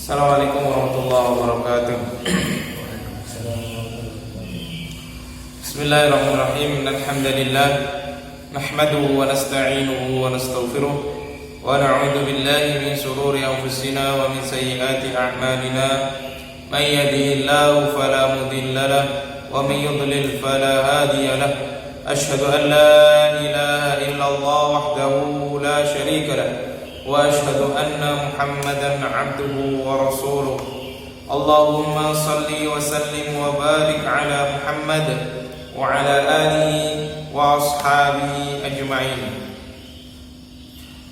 Assalamualaikum warahmatullahi wabarakatuh. Bismillahirrahmanirrahim. Alhamdulillah nahmaduhu wa nasta'inuhu wa nastaghfiruh wa na'udzu billahi min shururi anfusina wa min sayyiati a'malina. May yahdihillahu fala mudilla lahu wa may yudlil fala hadiya lahu. Asyhadu an la ilaha illallah wahdahu la syarika lahu wa asyhadu anna Muhammadan 'abduhu wa rasuluh. Allahumma shalli wa sallim wa barik ala Muhammad wa ala alihi wa ashabihi ajma'in.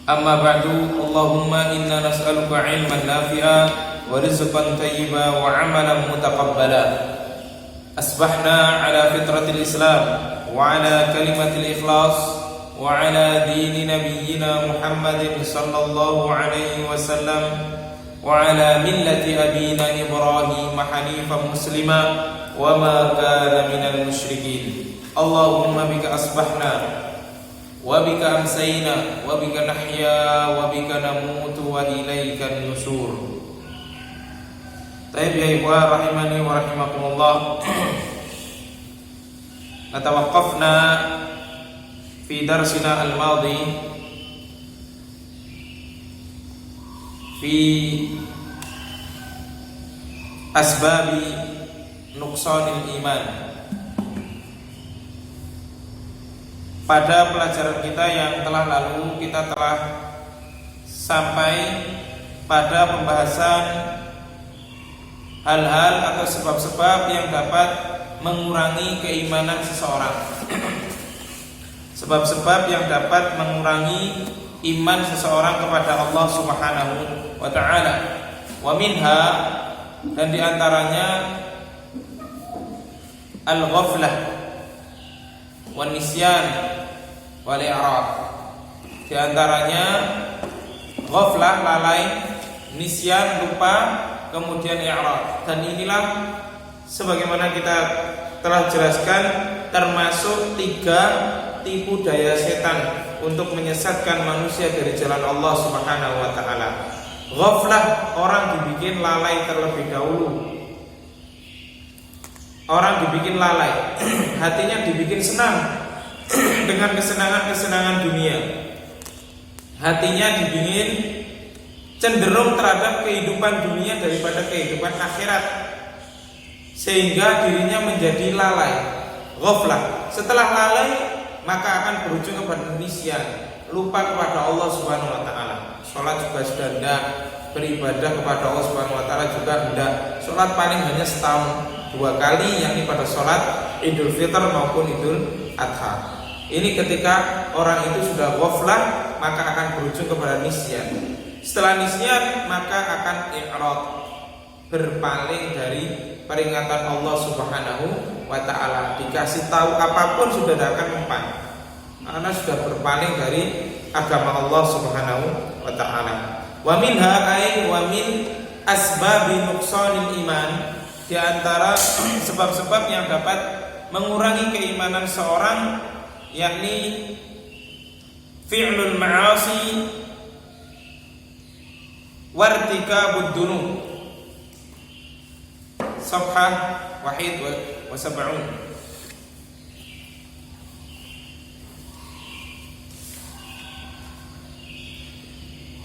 Amma ba'du, Allahumma inna nas'aluka 'ilman nafi'a wa rizqan thayyiban wa 'amalan mutaqabbala. Asbahna ala fitratil Islam wa ala kalimatil ikhlas wa ala dini nabiyyina Muhammadin sallallahu alaihi wasallam wa ala millati abina Ibrahim hanifan muslima wa ma kana minal musyrikin. Allahumma bika asbahna wa bika amsayna wa bika nahya wa bika namutu wa ilaikan nusyur. Taib ya ikhwah rahimani wa rahimakumullah. Natawaqqafna fi darsina al-madhi fi asbabi nuqsanil iman. Pada pelajaran kita yang telah lalu, kita telah sampai pada pembahasan hal-hal atau sebab-sebab yang dapat mengurangi keimanan seseorang. Sebab-sebab yang dapat mengurangi iman seseorang kepada Allah Subhanahu wa ta'ala. Wa minha, dan diantaranya al-ghaflah wa nisyan wal i'rad. Diantaranya ghaflah, lalai, nisyan, lupa, kemudian i'rad. Dan inilah sebagaimana kita telah jelaskan termasuk 3 tipu daya setan untuk menyesatkan manusia dari jalan Allah Subhanahu wa ta'ala. Ghaflah, orang dibikin lalai terlebih dahulu. Orang dibikin lalai, hatinya dibikin senang dengan kesenangan-kesenangan dunia. Hatinya dibikin cenderung terhadap kehidupan dunia daripada kehidupan akhirat, sehingga dirinya menjadi lalai, ghaflah. Setelah lalai, maka akan berujung kepada nisyan, lupa kepada Allah Subhanahu wa ta'ala. Sholat juga sudah tidak, beribadah kepada Allah Subhanahu wa ta'ala juga tidak. Sholat paling hanya setahun 2 kali, yakni pada sholat Idul Fitr maupun Idul Adha. Ini ketika orang itu sudah ghaflah, maka akan berujung kepada nisyan. Setelah nisyan, maka akan i'rad, berpaling dari peringatan Allah Subhanahu wa ta'ala. Dikasih tahu apapun sudah tidak akan mempan, karena sudah berpaling dari agama Allah Subhanahu wa ta'ala. Wa minha ay wa min asbabi nuqsanil iman. Di antara sebab-sebab yang dapat mengurangi keimanan seorang, yakni fi'lul ma'asi wartikabud dunub. Safhah wahid wa sab'un.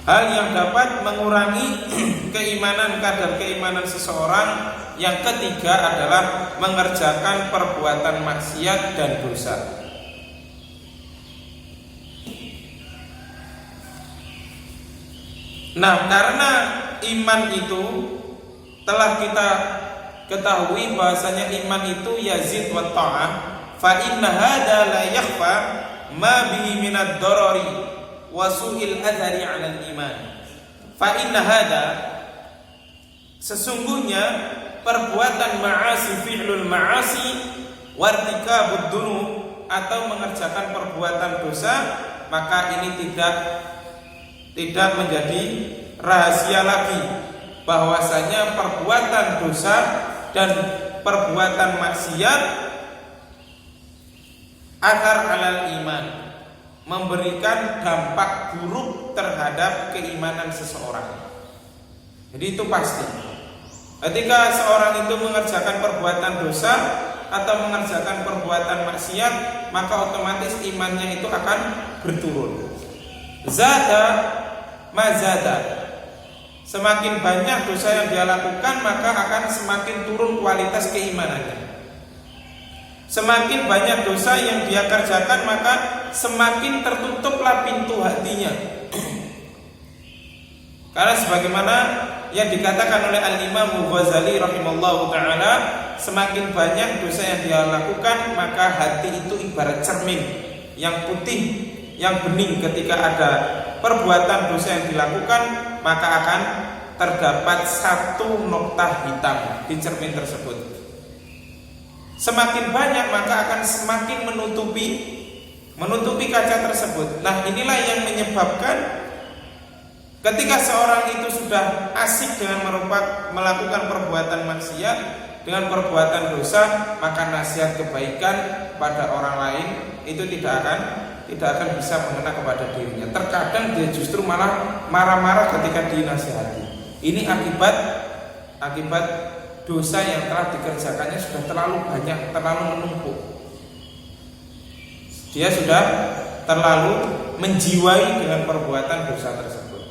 Hal yang dapat mengurangi keimanan, kadar keimanan seseorang, yang ketiga adalah mengerjakan perbuatan maksiat dan dosa. Nah, karena iman itu telah kita ketahui bahasanya iman itu yazid wa ta'ah, fa inna hadza la yakhfa ma bihi minad darari wa su'il athari 'alal iman. Fa inna hadza, sesungguhnya perbuatan ma'asi, fi'lul ma'asi wartikabud dunub, atau mengerjakan perbuatan dosa, maka ini tidak menjadi rahasia lagi bahwasanya perbuatan dosa dan perbuatan maksiat athar 'alal iman, memberikan dampak buruk terhadap keimanan seseorang. Jadi itu pasti. Ketika seorang itu mengerjakan perbuatan dosa atau mengerjakan perbuatan maksiat, maka otomatis imannya itu akan berturun. Zada mazada. Semakin banyak dosa yang dia lakukan, maka akan semakin turun kualitas keimanannya. Semakin banyak dosa yang dia kerjakan, maka semakin tertutuplah pintu hatinya. Karena sebagaimana yang dikatakan oleh Al-Imam Ghazali rahimallahu ta'ala, semakin banyak dosa yang dia lakukan, maka hati itu ibarat cermin yang putih, yang bening. Ketika ada perbuatan dosa yang dilakukan, maka akan terdapat satu nokta hitam di cermin tersebut. Semakin banyak, maka akan semakin menutupi kaca tersebut. Nah, inilah yang menyebabkan ketika seorang itu sudah asik dengan melakukan perbuatan maksiat, dengan perbuatan dosa, maka nasihat kebaikan pada orang lain itu tidak akan bisa mengena kepada dirinya. Terkadang dia justru malah marah-marah ketika dinasihati. Ini akibat dosa yang telah dikerjakannya sudah terlalu banyak, terlalu menumpuk. Dia sudah terlalu menjiwai dengan perbuatan dosa tersebut.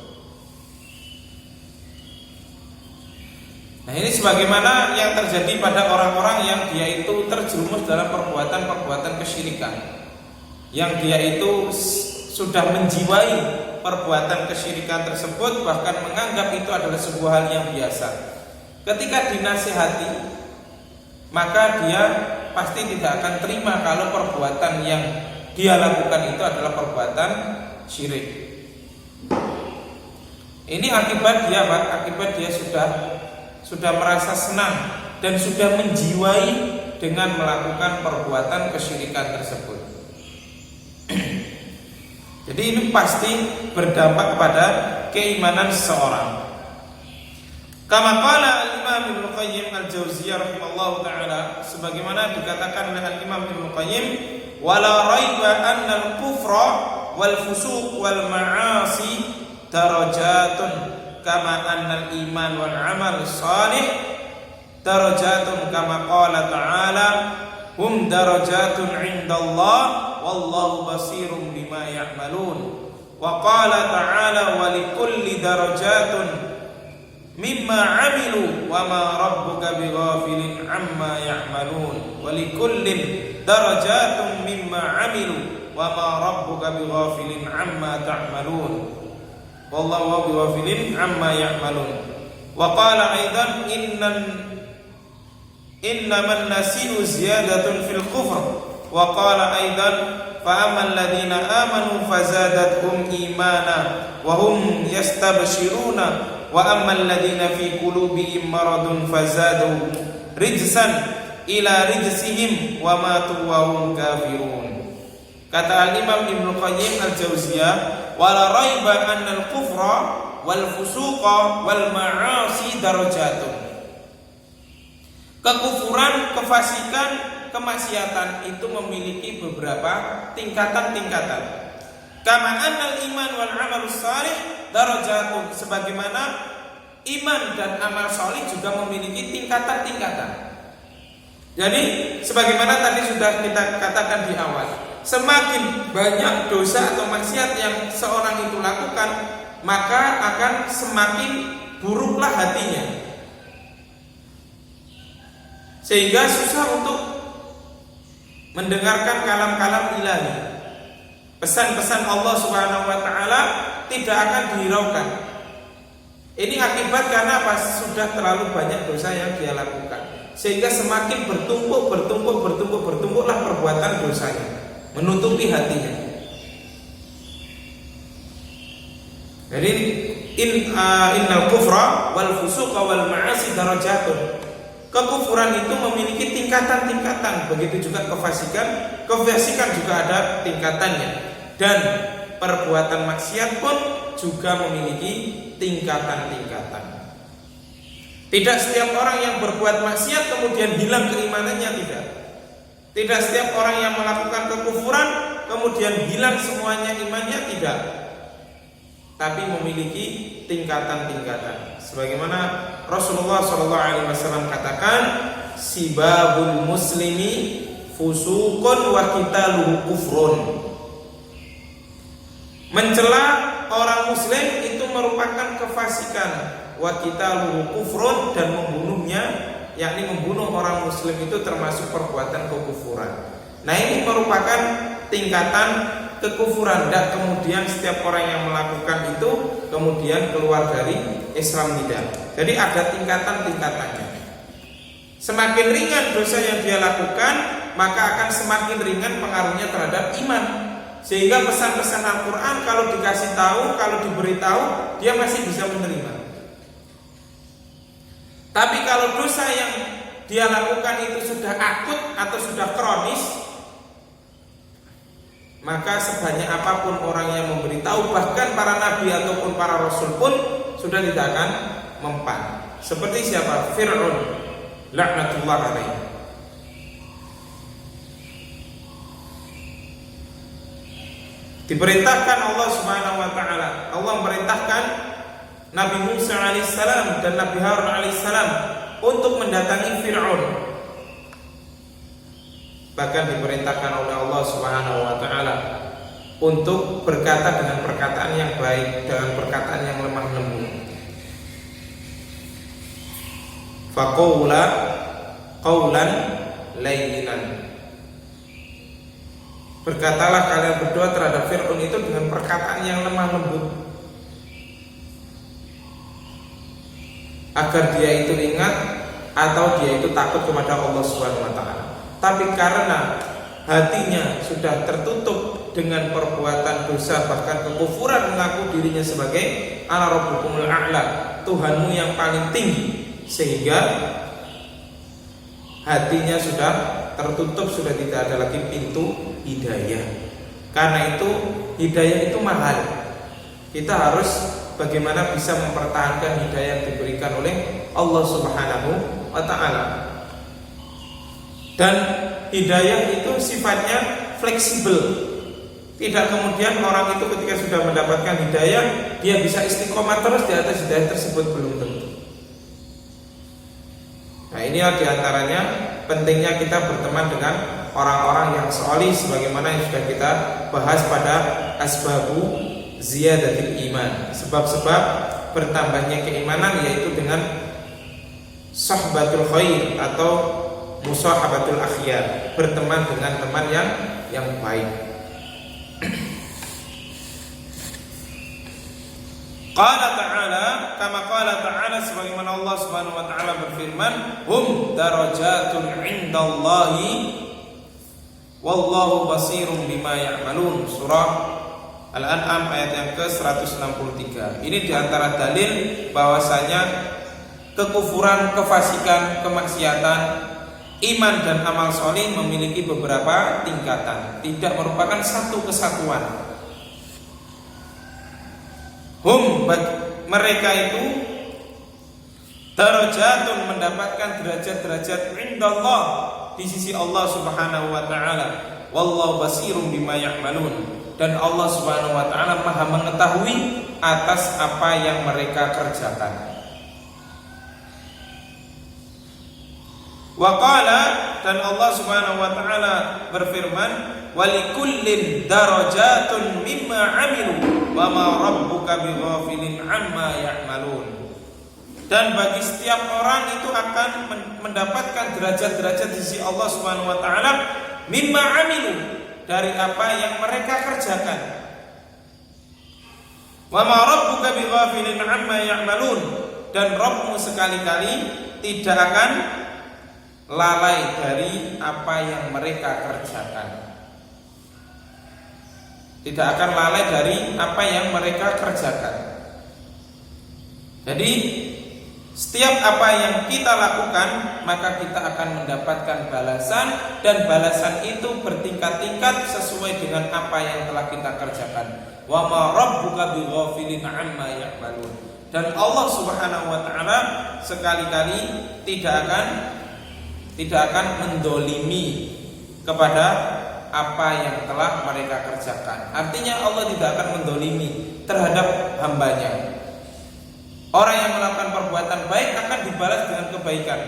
Nah, ini sebagaimana yang terjadi pada orang-orang yang dia itu terjerumus dalam perbuatan kesyirikan, yang dia itu sudah menjiwai perbuatan kesyirikan tersebut, bahkan menganggap itu adalah sebuah hal yang biasa. Ketika dinasihati, maka dia pasti tidak akan terima kalau perbuatan yang dia lakukan itu adalah perbuatan syirik. Ini akibat dia sudah merasa senang dan sudah menjiwai dengan melakukan perbuatan kesyirikan tersebut. Jadi ini pasti berdampak kepada keimanan seseorang. Kama qala al-Imam Ibnu Qayyim al-Jauziyah rahimallahu taala, sebagaimana dikatakan oleh al-Imam Ibnu Qayyim, wala raiba anna al-kufra wal fusuq wal ma'asi darajatun kama anna al-iman wal amal salih darajatun, kama qala ta'ala hum darajatun 'indallah wallahu basirun bima ya'malun. Wa qala ta'ala wa likulli darajatun mimma 'amilu wa ma rabbuka bighafilin 'amma ya'malun. Wa likullin darajatun mimma 'amilu wa ma rabbuka bighafilin 'amma ta'malun. Wallahu bighafilin 'amma ya'malun. Wa qala aidan innaman nasi'u ziyadatun fil kufr. Wa qala aidan fa ammal ladina amanu fazadathum imana wa hum yastabshiruna wa ammal ladina fi qulubihim maradun fazadu rijsan ila rijsihim wa matu wa hum kafirun. Kata al-Imam Ibnu Qayyim al-Jauziyah, wala raiba anna al-kufra wal fusuqa wal ma'asi darajatun. Kekufuran, kefasikan, kemaksiatan itu memiliki beberapa tingkatan-tingkatan. Kama annal iman wal amal salih darajatun, sebagaimana iman dan amal salih juga memiliki tingkatan-tingkatan. Jadi sebagaimana tadi sudah kita katakan di awal, semakin banyak dosa atau maksiat yang seorang itu lakukan, maka akan semakin buruklah hatinya, sehingga susah untuk mendengarkan kalam-kalam ilahi. Pesan-pesan Allah Subhanahu wa taala tidak akan dihiraukan. Ini akibat karena apa? Sudah terlalu banyak dosa yang dia lakukan, sehingga semakin bertumpuklah perbuatan dosanya, menutupi hatinya. Jadi innal kufra wal fusuqa wal ma'asi darajatun. Kekufuran itu memiliki tingkatan-tingkatan, begitu juga kefasikan juga ada tingkatannya. Dan perbuatan maksiat pun juga memiliki tingkatan-tingkatan. Tidak setiap orang yang berbuat maksiat kemudian hilang keimanannya, tidak. Tidak setiap orang yang melakukan kekufuran kemudian hilang semuanya imannya, tidak. tapi memiliki tingkatan-tingkatan. Sebagaimana Rasulullah SAW katakan, sibabul muslimi fusukun wa qitaluhu kufrun. Mencela orang muslim itu merupakan kefasikan, wa qitaluhu kufrun, dan membunuhnya, yakni membunuh orang muslim itu termasuk perbuatan kekufuran. Nah, ini merupakan tingkatan kekufuran, dan kemudian setiap orang yang melakukan itu kemudian keluar dari Islam, tidak. Jadi ada tingkatan-tingkatannya. Semakin ringan dosa yang dia lakukan, maka akan semakin ringan pengaruhnya terhadap iman. Sehingga pesan-pesan Al-Quran kalau dikasih tahu, kalau diberitahu, dia masih bisa menerima. Tapi kalau dosa yang dia lakukan itu sudah akut atau sudah kronis, maka sebanyak apapun orang yang memberitahu, bahkan para nabi ataupun para rasul pun sudah tidak akan mempan. Seperti siapa? Fir'aun, laknatullah alaihi. Diperintahkan Allah Subhanahu wa taala, Allah memerintahkan Nabi Musa alaihissalam dan Nabi Harun alaihissalam untuk mendatangi Fir'aun. Bahkan diperintahkan oleh Allah Subhanahu wa taala untuk berkata dengan perkataan yang baik, dengan perkataan yang lemah lembut. Faqula qaulan layyinan. Berkatalah kalian berdua terhadap Fir'aun itu dengan perkataan yang lemah lembut, agar dia itu ingat atau dia itu takut kepada Allah Subhanahu wa taala. Tapi karena hatinya sudah tertutup dengan perbuatan dosa, bahkan kekufuran, mengaku dirinya sebagai ana rabbukumul a'la, Tuhanmu yang paling tinggi, sehingga hatinya sudah tertutup, sudah tidak ada lagi pintu hidayah. Karena itu hidayah itu mahal. Kita harus bagaimana bisa mempertahankan hidayah yang diberikan oleh Allah Subhanahu wa taala. Dan hidayah itu sifatnya fleksibel. Tidak kemudian orang itu ketika sudah mendapatkan hidayah, dia bisa istiqomah terus di atas hidayah tersebut, belum tentu. Nah, ini diantaranya pentingnya kita berteman dengan orang-orang yang solih, sebagaimana yang sudah kita bahas pada asbabu ziyadatil iman, sebab-sebab bertambahnya keimanan, yaitu dengan sahbatul khair atau musahabatul akhyar, berteman dengan teman yang baik. Qala ta'ala, kama qala ta'ala, sebagaimana Allah Subhanahu wa taala berfirman, hum darajatun 'indallahi wallahu basirun bima ya'malun. Surah Al-An'am ayat yang ke-163. Ini diantara dalil bahwasanya kekufuran, kefasikan, kemaksiatan, iman dan amal soleh memiliki beberapa tingkatan, tidak merupakan satu kesatuan. Mereka itu darajatun, mendapatkan derajat-derajat indallah, di sisi Allah Subhanahu wa taala. Wallahu basirun bima ya'malun, dan Allah Subhanahu wa taala Maha mengetahui atas apa yang mereka kerjakan. Wa qala, dan Allah Subhanahu wa taala berfirman, walikullin darajatun mimma 'amilu wa ma rabbuka bighafilin 'amma ya'malun. Dan bagi setiap orang itu akan mendapatkan derajat-derajat di sisi Allah Subhanahu wa taala mimma 'amilu, dari apa yang mereka kerjakan. Wa ma rabbuka bighafilin 'amma ya'malun, dan Rabbmu sekali-kali tidak akan lalai dari apa yang mereka kerjakan. Tidak akan lalai dari apa yang mereka kerjakan. Jadi setiap apa yang kita lakukan, maka kita akan mendapatkan balasan, dan balasan itu bertingkat-tingkat sesuai dengan apa yang telah kita kerjakan. Wa ma rabbuka bighafilin 'amma ya'malun. Dan Allah Subhanahu wa taala sekali-kali tidak akan mendolimi kepada apa yang telah mereka kerjakan. Artinya Allah tidak akan mendolimi terhadap hambanya. Orang yang melakukan perbuatan baik akan dibalas dengan kebaikan,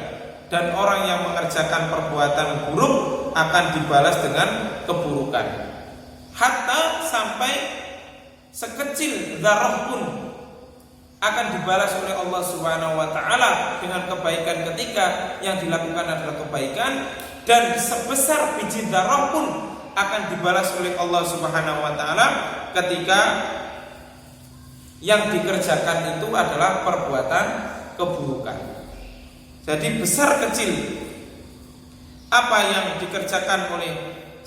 dan orang yang mengerjakan perbuatan buruk akan dibalas dengan keburukan. Hatta sampai sekecil dzarrah pun akan dibalas oleh Allah Subhanahu wa taala dengan kebaikan ketika yang dilakukan adalah kebaikan, dan sebesar biji dzarrah pun akan dibalas oleh Allah Subhanahu wa taala ketika yang dikerjakan itu adalah perbuatan keburukan. Jadi besar kecil apa yang dikerjakan oleh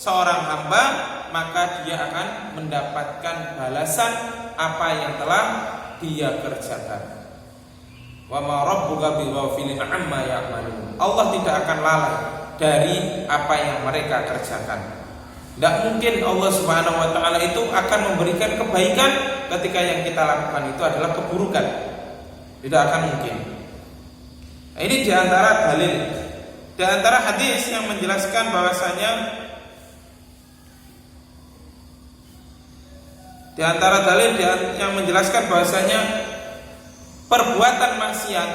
seorang hamba, maka dia akan mendapatkan balasan apa yang telah dia kerjakan. Wa ma rabbuka bighafilin amma ya'malun. Allah tidak akan lalai dari apa yang mereka kerjakan. Tidak mungkin Allah Subhanahu wa taala itu akan memberikan kebaikan ketika yang kita lakukan itu adalah keburukan. Tidak akan mungkin. Nah, ini diantara dalil, diantara hadis yang menjelaskan bahwasanya, diantara dalil yang menjelaskan bahwasanya perbuatan maksiat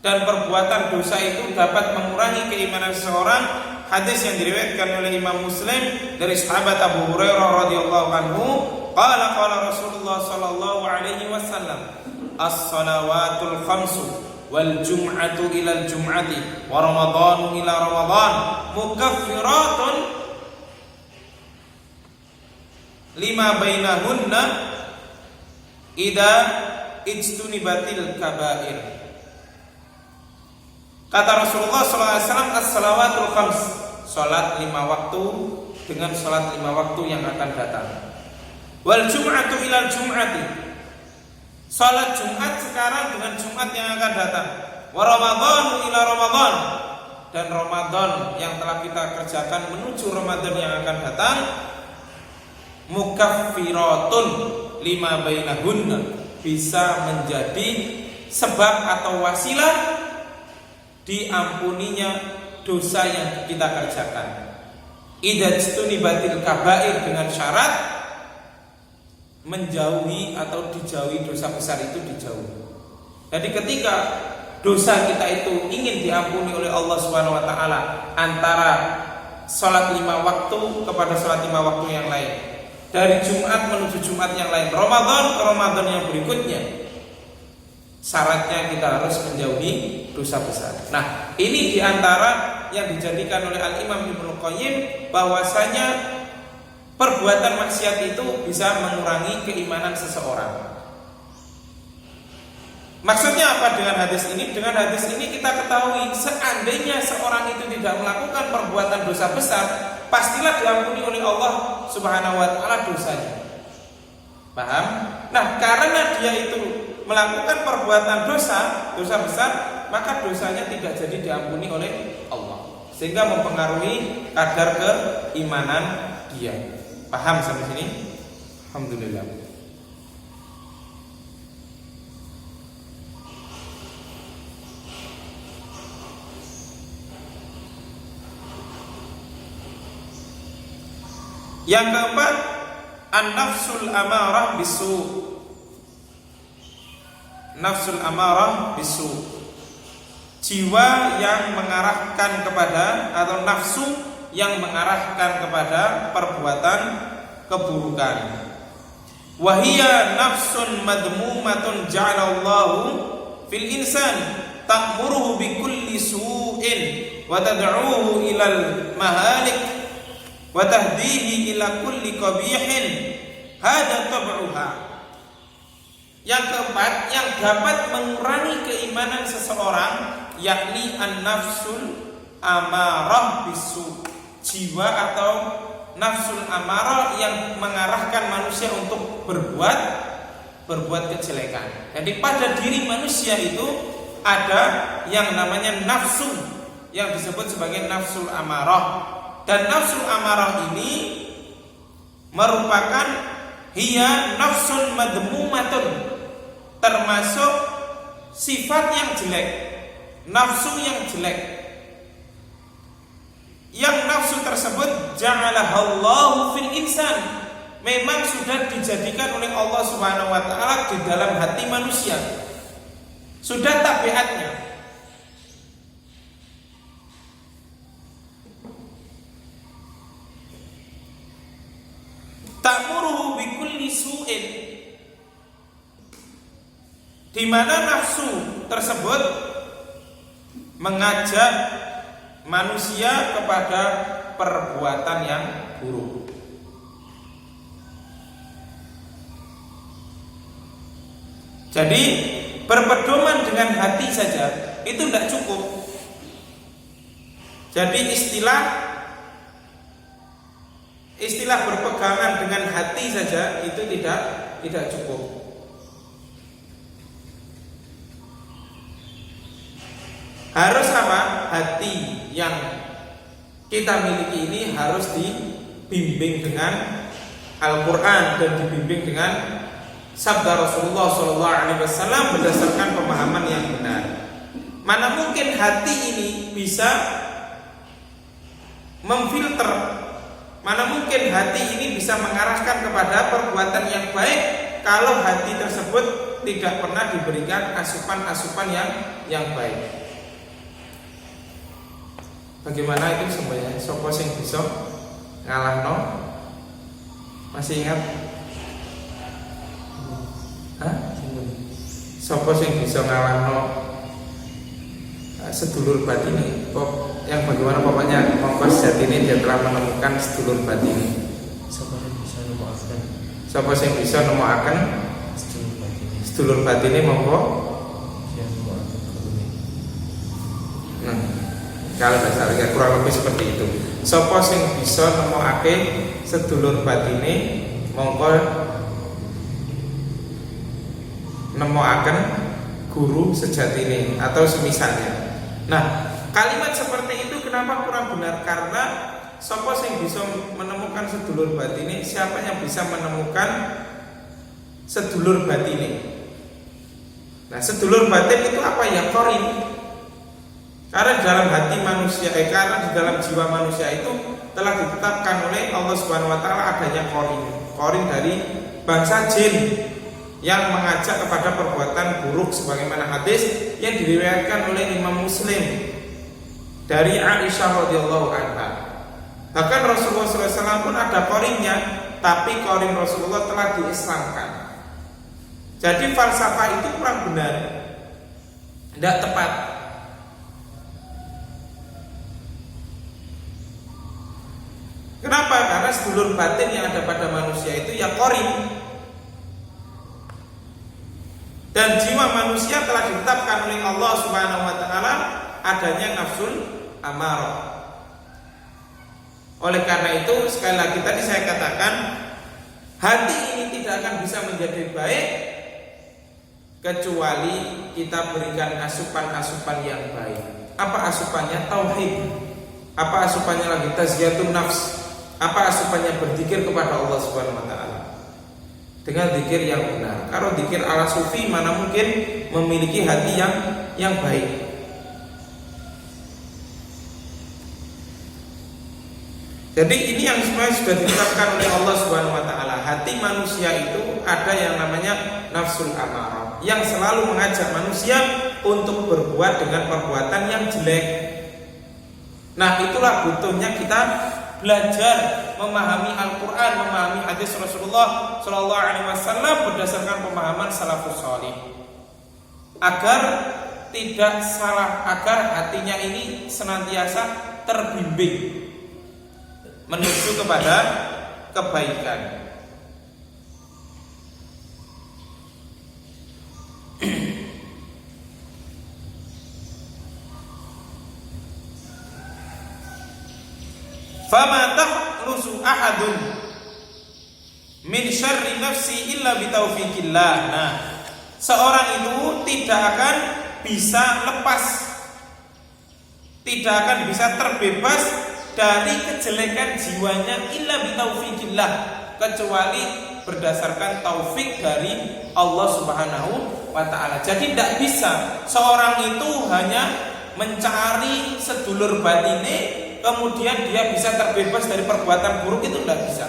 dan perbuatan dosa itu dapat mengurangi keimanan seseorang. Hadis yang diriwayatkan oleh Imam Muslim dari sahabat Abu Hurairah radhiyallahu anhu, qala Rasulullah sallallahu alaihi wasallam, as-salawatul khamsu wal jum'atu ila al-jum'ati wa ramadhanu ila ramadhan mukaffiratun lima bainahunna idza ijtunibatil kaba'ir. Kata Rasulullah SAW, as-salawatul khams, salat 5 waktu dengan salat 5 waktu yang akan datang. Wal jum'atu ilal jum'ati, salat Jumat sekarang dengan Jumat yang akan datang. Wa ramadhanu ila ramadhan, dan Ramadan yang telah kita kerjakan menuju Ramadan yang akan datang. Mukaffiratun lima bainahunna, bisa menjadi sebab atau wasilah diampuninya dosa yang kita kerjakan. Idajtunibatil kabair, dengan syarat menjauhi atau dijauhi dosa besar itu dijauhi. Jadi ketika dosa kita itu ingin diampuni oleh Allah Subhanahu wa taala antara salat 5 waktu kepada salat 5 waktu yang lain, dari Jumat menuju Jumat yang lain, Ramadan ke Ramadan yang berikutnya, syaratnya kita harus menjauhi dosa besar. Nah, ini diantara yang dijadikan oleh Al-Imam Ibnu Qayyim bahwasanya perbuatan maksiat itu bisa mengurangi keimanan seseorang. Maksudnya apa dengan hadis ini? Dengan hadis ini kita ketahui seandainya seorang itu tidak melakukan perbuatan dosa besar, pastilah diampuni oleh Allah Subhanahu wa taala dosanya. Paham? Nah, karena dia itu melakukan perbuatan dosa besar, maka dosanya tidak jadi diampuni oleh Allah, sehingga mempengaruhi kadar keimanan dia. Paham sampai sini? Alhamdulillah. Yang keempat, an-nafsul amarah bisu. Nafsul amarah bisu, jiwa yang mengarahkan kepada, atau nafsu yang mengarahkan kepada perbuatan keburukan. Wahia nafsun madmumatun ja'alallahu fil insan ta'muruhu bikulli su'in wa tad'uhu ilal mahalik wa tahdihi ila kulli qabihin. Hada tab'uha. Yang keempat, yang dapat mengurangi keimanan seseorang, yakni an-nafsul amarah bisu, jiwa atau nafsul amarah yang mengarahkan manusia untuk berbuat kejelekan. Jadi pada diri manusia itu ada yang namanya nafsu yang disebut sebagai nafsul amarah. Dan nafsul amarah ini merupakan hiya nafsun madmumatun, termasuk sifat yang jelek, nafsu yang jelek. Yang nafsu tersebut ja'alahallahu fil insan, memang sudah dijadikan oleh Allah Subhanahu wa taala di dalam hati manusia. Sudah tabiatnya. Ta'muruhu bikulli su'in, di mana nafsu tersebut mengajak manusia kepada perbuatan yang buruk. Jadi berpedoman dengan hati saja itu tidak cukup. Jadi istilah berpegangan dengan hati saja itu tidak cukup. Harus apa? Hati yang kita miliki ini harus dibimbing dengan Al-Quran dan dibimbing dengan sabda Rasulullah SAW berdasarkan pemahaman yang benar. Mana mungkin hati ini bisa memfilter, mana mungkin hati ini bisa mengarahkan kepada perbuatan yang baik kalau hati tersebut tidak pernah diberikan asupan-asupan yang baik. Bagaimana itu sebenarnya? Sopo sing bisa ngalahno? Masih ingat? Hah? Sopo sing bisa ngalahno sedulur batini? Yang bagaimana pokoknya mongko sejati ini dia telah menemukan sedulur batini. Sopo sing bisa nemokaken? Sopo sing bisa nemokaken sedulur batini mongko? Kalau bahasa kurang lebih seperti itu. Sopo sing bisa nemokake sedulur batine mongko nemokaken guru sejatine atau semisalnya. Nah, kalimat seperti itu kenapa kurang benar? Karena sopo sing bisa menemukan sedulur batine, siapa yang bisa menemukan sedulur batine? Nah, sedulur batin itu apa ya? Qarin. Karena di dalam hati manusia, karena di dalam jiwa manusia itu telah ditetapkan oleh Allah Subhanahu wa taala adanya qarin dari bangsa jin yang mengajak kepada perbuatan buruk sebagaimana hadis yang diriwayatkan oleh Imam Muslim dari Aisyah radhiyallahu anha. Bahkan Rasulullah SAW pun ada qarinnya, tapi qarin Rasulullah telah diislamkan. Jadi falsafah itu kurang benar, tidak tepat. Kenapa? Karena sedulur batin yang ada pada manusia itu ya qarin. Dan jiwa manusia telah ditetapkan oleh Allah Subhanahu wa taala adanya nafsul amarah. Oleh karena itu sekali lagi tadi saya katakan hati ini tidak akan bisa menjadi baik kecuali kita berikan asupan-asupan yang baik. Apa asupannya? Tauhid. Apa asupannya lagi? Tazkiyatun nafs. Apa asupannya? Berzikir kepada Allah Subhanahu wa taala dengan zikir yang benar. Kalau zikir ala sufi mana mungkin memiliki hati yang baik. Jadi ini yang sebenarnya sudah ditetapkan oleh Allah Subhanahu wa taala. Hati manusia itu ada yang namanya nafsul amarah yang selalu mengajak manusia untuk berbuat dengan perbuatan yang jelek. Nah, itulah butuhnya kita belajar memahami Al-Quran, memahami hadis Rasulullah Sallallahu Alaihi Wasallam berdasarkan pemahaman salafus salih, agar tidak salah, agar hatinya ini senantiasa terbimbing menuju kepada kebaikan. Fama tahlusu ahadun min syarri nafsi illa bitaufiqillah. Nah, seorang itu tidak akan bisa lepas, tidak akan bisa terbebas dari kejelekan jiwanya illa bitaufiqillah, kecuali berdasarkan taufik dari Allah Subhanahu wa taala. Jadi tidak bisa seorang itu hanya mencari sedulur batine kemudian dia bisa terbebas dari perbuatan buruk, itu tidak bisa.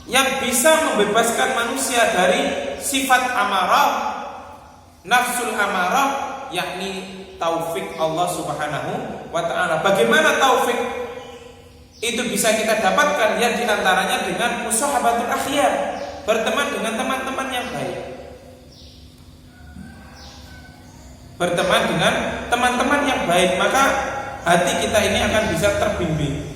yang bisa membebaskan manusia dari sifat amarah, nafsul amarah, yakni taufik Allah Subhanahu wa ta'ala. Bagaimana taufik itu bisa kita dapatkan? Ya diantaranya dengan musahabatul akhyar, berteman dengan teman-teman yang baik, berteman dengan teman-teman yang baik, maka hati kita ini akan bisa terbimbing.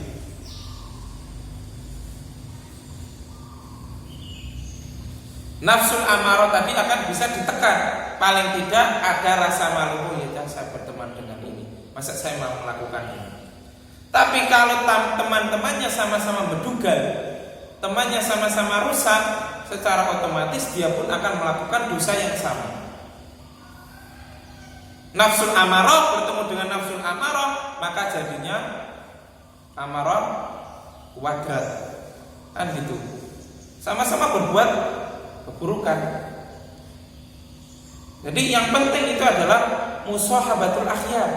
Nafsul amarah tadi akan bisa ditekan. Paling tidak ada rasa malu, ya saya berteman dengan ini, masa saya mau melakukan ini. Tapi kalau teman-temannya sama-sama berduga, temannya sama-sama rusak, secara otomatis dia pun akan melakukan dosa yang sama. Nafsul amarah bertemu dengan nafsul amarah, maka jadinya amarah wadrat, kan gitu. Sama-sama berbuat keburukan. Jadi yang penting itu adalah musahabatul akhyar,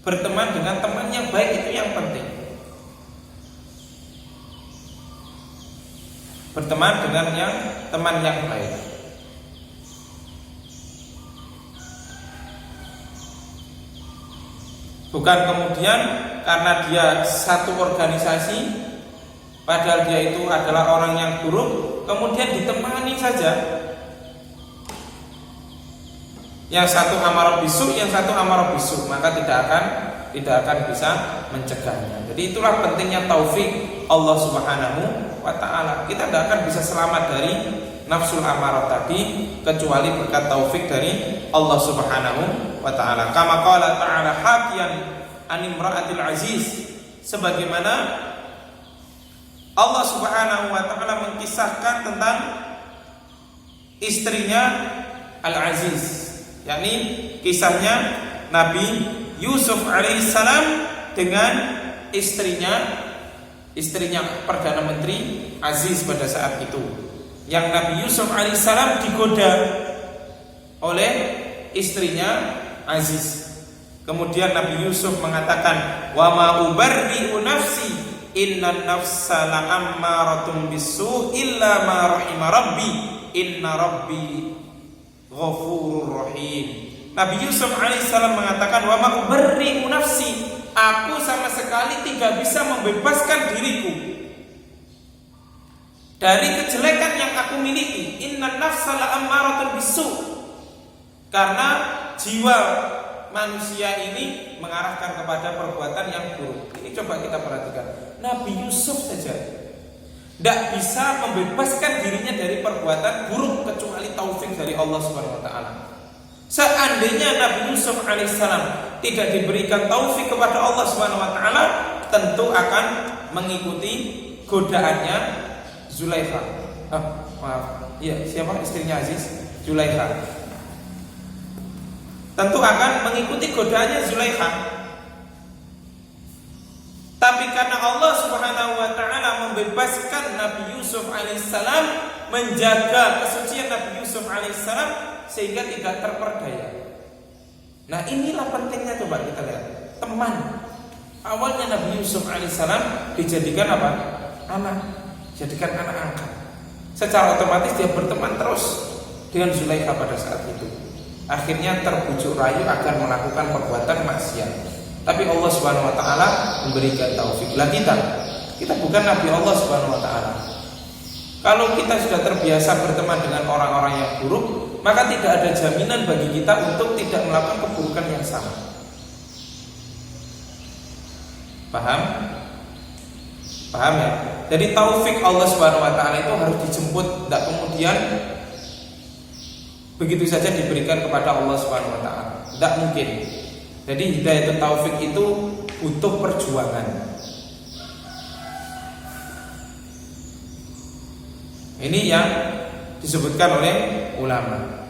berteman dengan teman yang baik, itu yang penting. Berteman dengan teman yang baik. Bukan kemudian karena dia satu organisasi, padahal dia itu adalah orang yang buruk, kemudian ditemani saja. Yang satu amarah bisu, yang satu amarah bisu, maka tidak akan bisa mencegahnya. Jadi itulah pentingnya taufik Allah Subhanahu wa ta'ala. Kita tidak akan bisa selamat dari nafsul amarah tadi kecuali berkat taufik dari Allah Subhanahu wa ta'ala. Kama qala ta'ala hakiyan an imra'atil aziz, sebagaimana Allah Subhanahu wa ta'ala mengkisahkan tentang istrinya Al-Aziz, yakni kisahnya Nabi Yusuf alaihissalam dengan istrinya Perdana Menteri Aziz pada saat itu. Yang Nabi Yusuf alaihissalam digoda oleh istrinya Aziz. Kemudian Nabi Yusuf mengatakan, wa ma ubarri'u nafsi innan nafsa la'ammaratun bisu illa ma rahima rabbi inna rabbi ghafurur rahim. Nabi Yusuf alaihissalam mengatakan, wa ma ubarri'u nafsi, aku sama sekali tidak bisa membebaskan diriku dari kejelekan yang aku miliki. Innan nafsa la'ammaratun bisu, karena jiwa manusia ini mengarahkan kepada perbuatan yang buruk. Ini coba kita perhatikan. Nabi Yusuf saja tidak bisa membebaskan dirinya dari perbuatan buruk kecuali taufik dari Allah Subhanahu wa ta'ala. Seandainya Nabi Yusuf alaihissalam tidak diberikan taufik kepada Allah Subhanahu wa ta'ala, tentu akan mengikuti godaannya Zulaikha. Siapa istrinya Aziz? Zulaikha. Tentu akan mengikuti godaannya Zulaikha. Tapi karena Allah Subhanahu wa ta'ala membebaskan Nabi Yusuf alaihissalam, menjaga kesucian Nabi Yusuf alaihissalam sehingga tidak terperdaya. Nah, inilah pentingnya, coba kita lihat. Teman. Awalnya Nabi Yusuf alaihissalam dijadikan apa? Anak. Jadikan anak angkat. Secara otomatis dia berteman terus dengan Zulaikha pada saat itu. Akhirnya terbujuk rayu agar melakukan perbuatan maksiat. Tapi Allah Subhanahu wa ta'ala memberikan taufik. Lah kita bukan Nabi Allah Subhanahu wa ta'ala. Kalau kita sudah terbiasa berteman dengan orang-orang yang buruk, maka tidak ada jaminan bagi kita untuk tidak melakukan keburukan yang sama. Paham? Paham ya? Jadi taufik Allah Subhanahu wa ta'ala itu harus dijemput, tidak kemudian begitu saja diberikan kepada Allah Subhanahu wa ta'ala. Tidak mungkin. Jadi hidayah taufik itu butuh perjuangan. Ini yang disebutkan oleh ulama.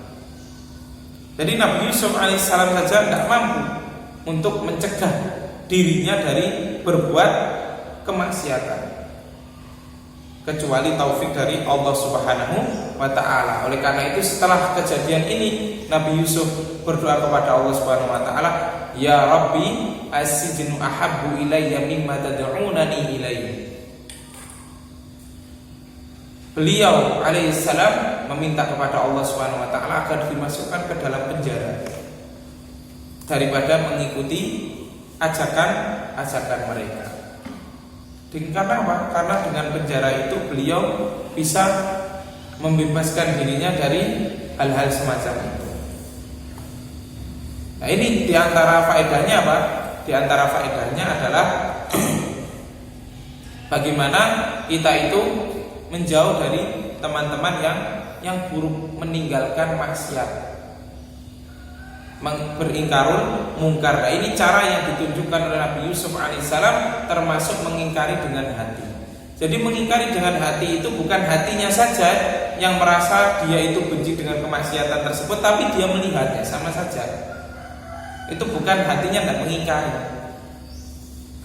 Jadi Nabi Yusuf alaihissalam saja tidak mampu untuk mencegah dirinya dari berbuat kemaksiatan kecuali taufik dari Allah Subhanahu wa ta'ala. Oleh karena itu setelah kejadian ini Nabi Yusuf berdoa kepada Allah Subhanahu wa ta'ala, ya Rabbi as-sijnu ahabbu ilayya mimma tad'unani ilayhi. beliau alaihissalam meminta kepada Allah Subhanahu wa taala agar dimasukkan ke dalam penjara daripada mengikuti ajakan mereka. Karena apa? Karena dengan penjara itu beliau bisa membebaskan dirinya dari hal-hal semacam itu. Nah, ini diantara faedahnya apa? Diantara faedahnya adalah bagaimana kita itu menjauh dari teman-teman yang buruk, meninggalkan maksiat, beringkarul mungkar. Nah, ini cara yang ditunjukkan oleh Nabi Yusuf alaihissalam, termasuk mengingkari dengan hati. Jadi mengingkari dengan hati itu bukan hatinya saja yang merasa dia itu benci dengan kemaksiatan tersebut, tapi dia melihatnya sama saja. Itu bukan hatinya tidak mengingkari.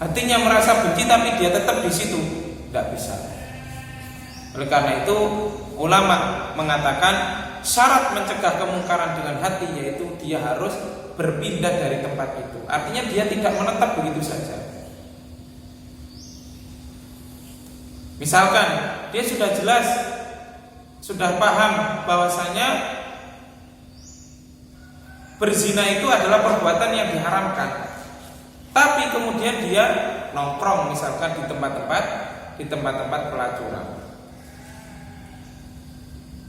Hatinya merasa benci tapi dia tetap di situ, tidak bisa. Oleh karena itu ulama mengatakan syarat mencegah kemungkaran dengan hati yaitu dia harus berpindah dari tempat itu. Artinya dia tidak menetap begitu saja. Misalkan dia sudah jelas, sudah paham bahwasanya berzina itu adalah perbuatan yang diharamkan, tapi kemudian dia nongkrong misalkan di tempat-tempat pelacuran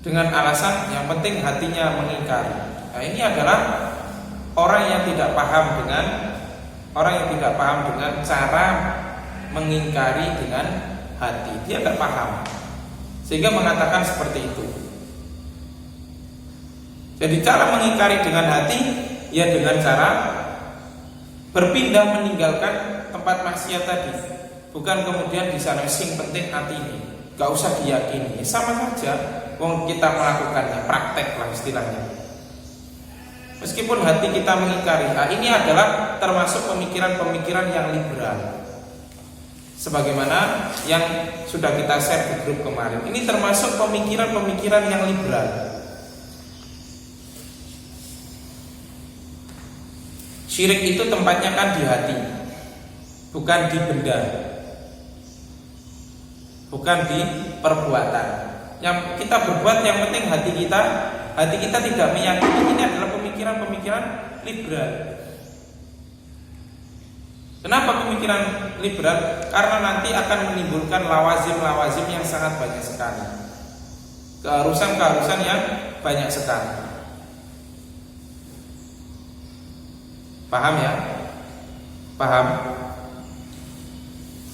dengan alasan yang penting hatinya mengingkari. Nah, ini adalah orang yang tidak paham dengan cara mengingkari dengan hati. Dia tidak paham sehingga mengatakan seperti itu. Jadi cara mengingkari dengan hati ya dengan cara berpindah meninggalkan tempat maksiat tadi. Bukan kemudian di sana sing penting hati ini, gak usah diyakini. Ya, sama saja wong kita melakukannya, praktek lah istilahnya. Meskipun hati kita mengingkari, nah ini adalah termasuk pemikiran-pemikiran yang liberal. Sebagaimana yang sudah kita share di grup kemarin, ini termasuk pemikiran-pemikiran yang liberal. Syirik itu tempatnya kan di hati, bukan di benda, bukan di perbuatan. Yang kita berbuat yang penting hati kita tidak meyakini. Ini adalah pemikiran-pemikiran liberal. Kenapa pemikiran liberal? Karena nanti akan menimbulkan lawazim-lawazim yang sangat banyak sekali, keharusan-keharusan yang banyak sekali. Paham ya? Paham?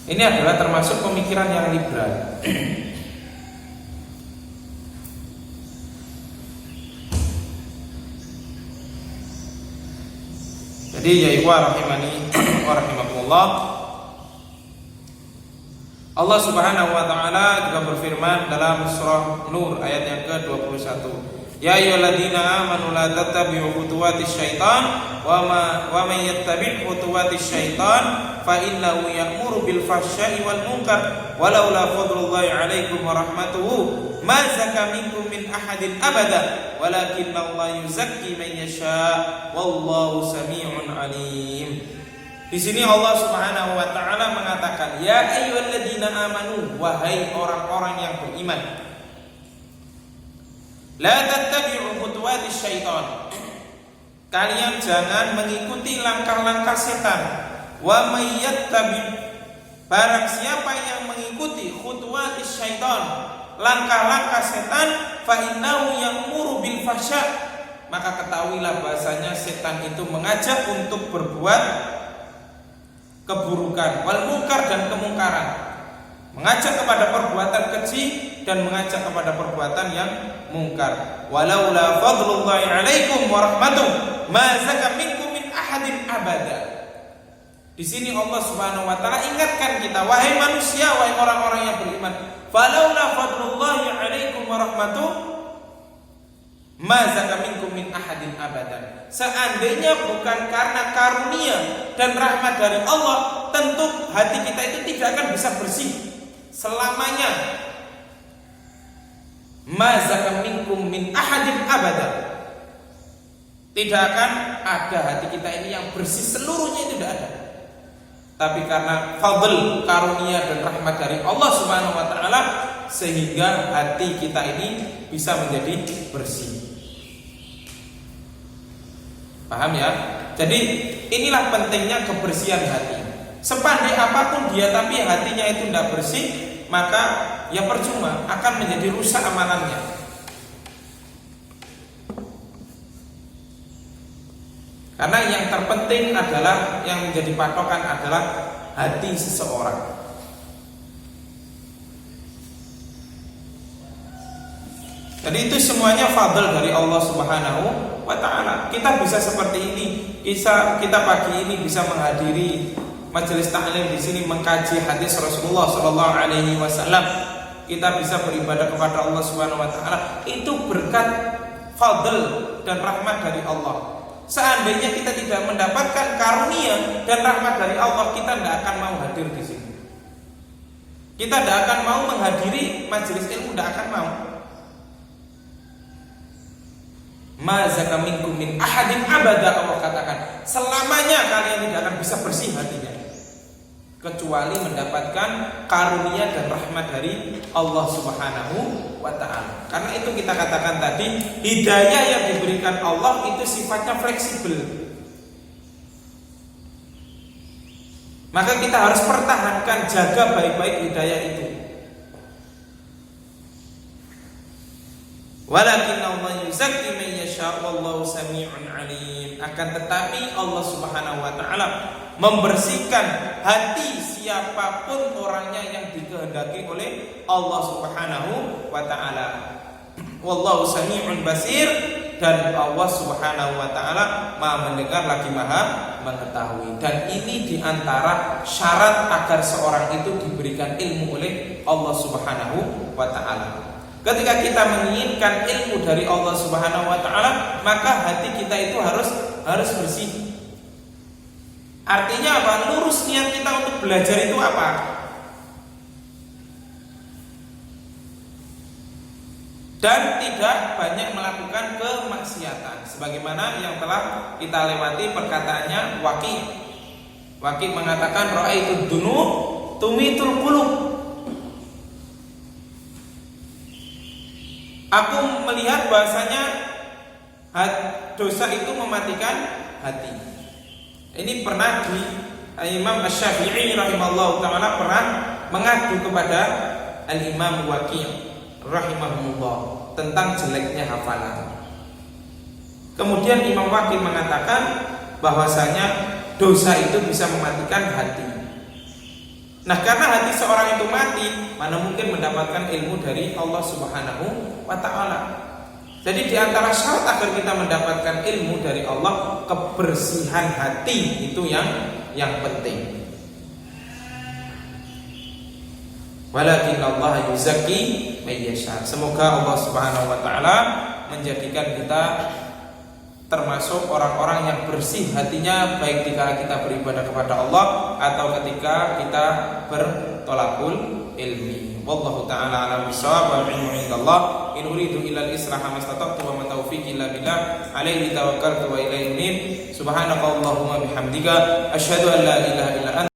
Ini adalah termasuk pemikiran yang liberal. Jadi ya ikhwah rahimani wa rahimakumullah, Allah Subhanahu wa taala juga berfirman dalam surah Nur ayat yang ke-21, ya ayyuhalladzina amanu la tattabi'u khutuwatis syaitan wa may yattabi' khutuwatis syaitan fa innahu ya'muru bil fahsya'i wal munkar walaula fadlullahi 'alaikum wa rahmatuhu ma zaka minkum min ahadin abada walakinallaha yuzakki man yasha wallahu samii'un 'alim. Di sini Allah Subhanahu wa taala mengatakan, ya ayyuhalladzina amanu, wahai orang-orang yang beriman, la tattabi'u khutuwatis syaitan, kalian jangan mengikuti langkah-langkah setan. Wa may yattabi', barang siapa yang mengikuti khutuwatis syaitan, langkah-langkah setan, fa innahu ya'muru bil fahsya', maka ketahuilah bahasanya setan itu mengajak untuk berbuat keburukan, wal munkar dan kemungkaran, mengajak kepada perbuatan keji dan mengajak kepada perbuatan yang mungkar. Walaula fadlullahi 'alaikum wa rahmatuhu ma zaka minkum min ahadin abada. Di sini Allah Subhanahu wa taala ingatkan kita, wahai manusia, wahai orang-orang yang beriman, falaula fadlullahi 'alaikum wa rahmatuhu ma zaka minkum min ahadin abadan. Seandainya bukan karena karunia dan rahmat dari Allah, tentu hati kita itu tidak akan bisa bersih selamanya. Ma zaka minkum min ahadin abadan. Tidak akan ada hati kita ini yang bersih seluruhnya, itu tidak ada. Tapi karena fadl, karunia dan rahmat dari Allah Subhanahu wa taala, sehingga hati kita ini bisa menjadi bersih. Paham ya? Jadi inilah pentingnya kebersihan hati. Sepandai apapun dia tapi hatinya itu tidak bersih, maka ya percuma, akan menjadi rusak amalannya. Karena yang terpenting adalah, yang menjadi patokan adalah hati seseorang. Jadi itu semuanya fadl dari Allah Subhanahu wa ta'ala. Kita bisa seperti ini, kita pagi ini bisa menghadiri majelis ta'lim di sini, mengkaji hadis Rasulullah sallallahu alaihi wasallam. Kita bisa beribadah kepada Allah Subhanahu wa ta'ala. Itu berkat fadl dan rahmat dari Allah. Seandainya kita tidak mendapatkan karunia dan rahmat dari Allah, kita tidak akan mau hadir di sini. Kita tidak akan mau menghadiri majelis ilmu, tidak akan mau. Ma zaka minkum min ahadin abada, Allah katakan, selamanya kalian tidak akan bisa bersih hatinya kecuali mendapatkan karunia dan rahmat dari Allah Subhanahu wa ta'ala. Karena itu kita katakan tadi, hidayah yang diberikan Allah itu sifatnya fleksibel. Maka kita harus pertahankan, jaga baik-baik hidayah itu. Walakin Allah yuzakki man yasha wallahu sami'un alim. Akan tetapi Allah Subhanahu wa ta'ala membersihkan hati siapapun orangnya yang dikehendaki oleh Allah Subhanahu wa ta'ala. Wallahu sami'un basir, dan Allah Subhanahu wa ta'ala Maha mendengar lagi Maha mengetahui. Dan ini diantara syarat agar seorang itu diberikan ilmu oleh Allah Subhanahu wa ta'ala. Ketika kita menginginkan ilmu dari Allah Subhanahu wa ta'ala, maka hati kita itu harus bersih. Artinya apa? Lurus niat kita untuk belajar itu apa? Dan tidak banyak melakukan kemaksiatan, sebagaimana yang telah kita lewati perkataannya Waqi. Waqi mengatakan ra'aitud dunub tumitul qulub. Aku melihat bahasanya dosa itu mematikan hati. Ini pernah di Imam Asy-Syafi'i rahimahullah ta'ala pernah mengadu kepada Al-Imam Waqi' rahimahullah tentang jeleknya hafalan. Kemudian Imam Waqi' mengatakan bahwasanya dosa itu bisa mematikan hati. Nah, karena hati seorang itu mati, mana mungkin mendapatkan ilmu dari Allah Subhanahu wa ta'ala. Jadi di antara syarat agar kita mendapatkan ilmu dari Allah, kebersihan hati itu yang penting. Walakin Allah yuzakki man yasha. Semoga Allah Subhanahu wa ta'ala menjadikan kita termasuk orang-orang yang bersih hatinya, baik ketika kita beribadah kepada Allah atau ketika kita bertolakul ilmi. Wallahu ta'ala a'lam bishawab, wal ilmu indallah. In uridu illa al-islaha mastata'tu wa ma taufiqi illa billah. Alaihi tawakkaltu wa ilaihi unib. Subhanakallahumma bihamdika asyhadu an la ilaha illa anta